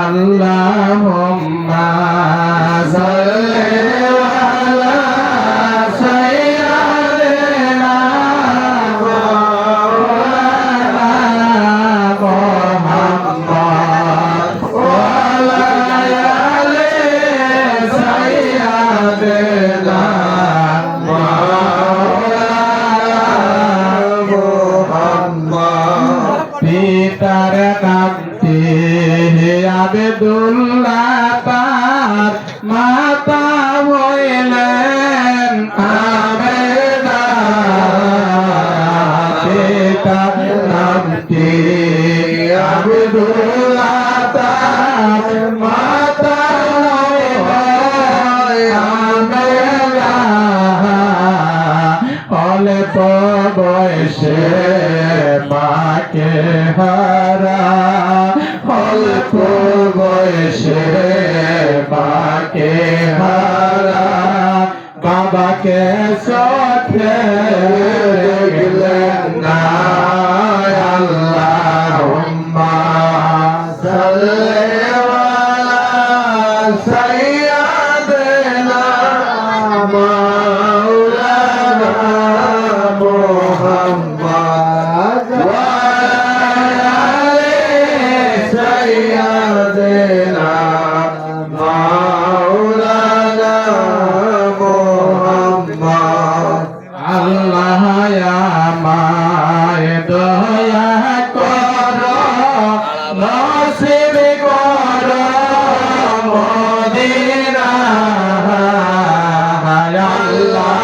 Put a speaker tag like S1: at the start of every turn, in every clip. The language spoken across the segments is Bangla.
S1: আল্লাহুম্মা সাল্লি আলা সাইয়্যিদিনা মুহাম্মদ ওয়া আলা আলি সাইয়্যিদিনা মুহাম্মদ। পিতার নামটি আবেদুল্লাহ, তার মাতা হইলেন আবেদা। পিতার নামটি আবেদুল্লাহ, তার মাতা হইলেন আবেদা। অল্প বয়সে মাকে হারা, অল্প বয়সে মাকে হারা, বাবাকে চোখে দেখলেন না। আল্লাহুম্মা সাল্লি আলা সাইয়্যিদিনা মাওলানা মুহাম্মদ ওয়া আলা আলি সাইয়্যিদিনা মাওলানা মুহাম্মদ। আল্লাহ আমায় দয়া করো, নসিব করো মদিনা। আল্লাহ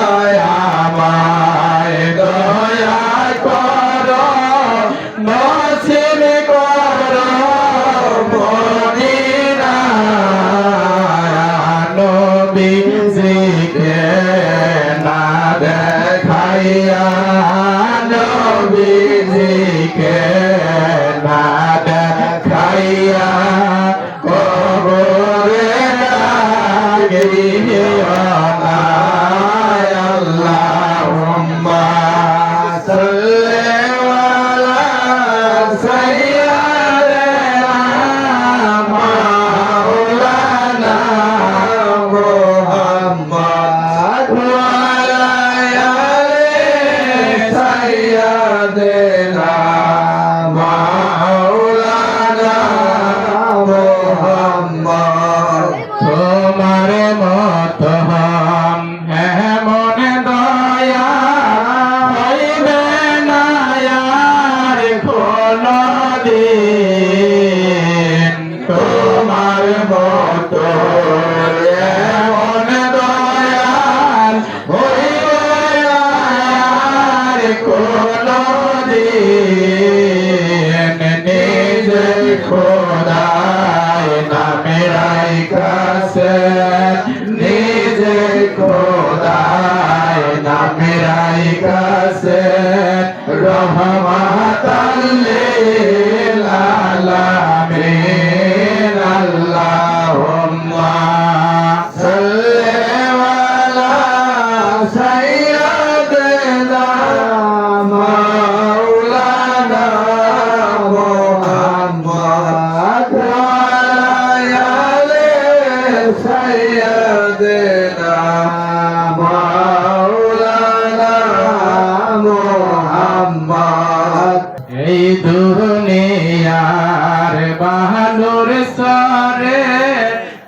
S1: আমায় দয়া করো, নসিব করো মদিনা। নবীজিকে না দেখাইয়া, নবীজিকে না দেখাইয়া কবরে রাখিও না। আল্লাহুম্মা সাল্লি আলা সাইয়্যিদিনা মাওলানা মুহাম্মদ ওয়া আলা আলি সাইয়্যিদিনা মাওলানা মুহাম্মদ। তোমার মত হাম এমন দয়া হইবে না আর কোনদিন। তোমার মত এমন দয়াল হইবে না আর কোনদিন। নিজে খোদায় নামেরাই কাছে, নিজে খোদায় নামেরাই কাছে, রহমাতাল লিল আলামিন। আল্লাহুম্মা সাল্লি আলা সাইয়্যিদিনা মাওলানা মুহাম্মদ ওয়া আলা আলি সাইয়্যিদিনা মাওলানা মুহাম্মদ। এই দুনিয়ার বাহাদুর সরে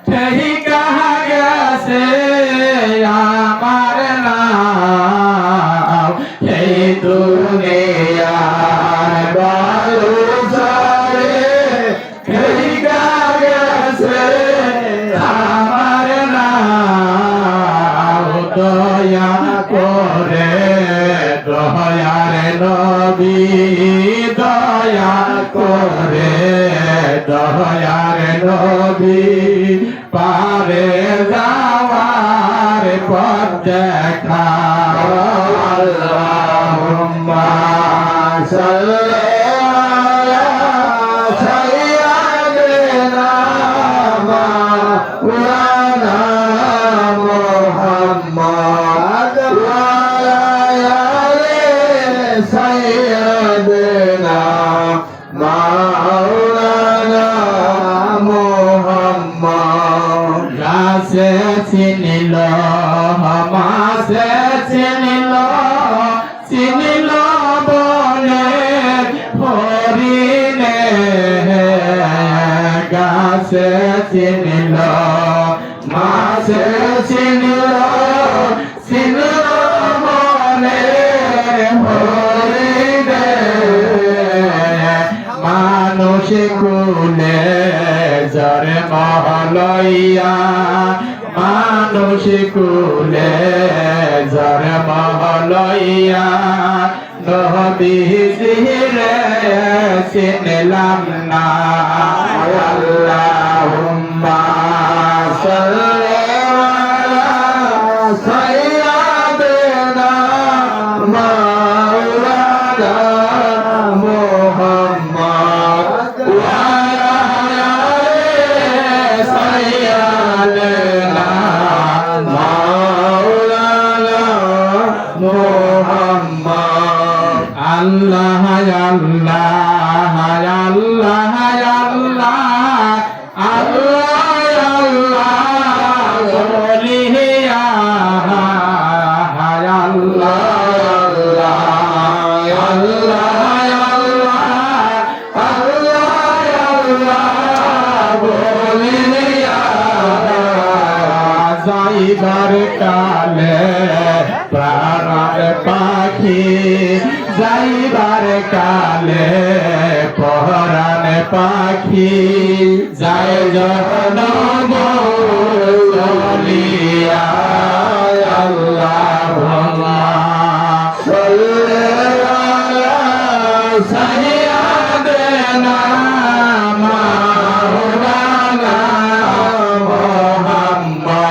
S1: ঠেহিকা গেছে আমার নাম। এই দুনিয়ার বাহাদুর সরে ঠেহিকা গেছে আমার নাম। দয়া করে দয়ার নবী, দয়া করে দয়ার নবী, পারে যাওয়ার পথ দেখাও। আল্লাহুম্মা সাল্লি আলা সাইয়্যিদিনা মাওলানা মুহাম্মদ ওয়া আলা আলি সাইয়্যিদিনা মাওলানা গাছে চিনিল মাছে চিনিল চিনিল মনে হরিদে মানুষ কুলে জরে মহলইয়া মানুষ কুলে জরে মহলইয়া নবীজিরে চিনলাম না আল্লাহুম্মা সাল্লি আলা সাইয়্যিদিনা মাওলানা মুহাম্মদ ওয়া আলা আলি সাইয়্যিদিনা মাওলানা মুহাম্মদ আল্লাহ আল্লাহ আল্লাহ আল্লাহ আল্লাহ বলিয়া যাইবার কালে প্রাণের পাখি যাইবার কালে পরাণ পাখি যায় যখন বলিয়া আল্লাহুম্মা সাল্লি আলা সাইয়্যিদিনা মাওলানা মুহাম্মদ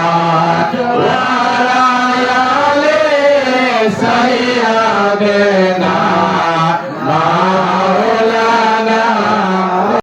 S1: ওয়া আলা আলি সাইয়্যিদিনা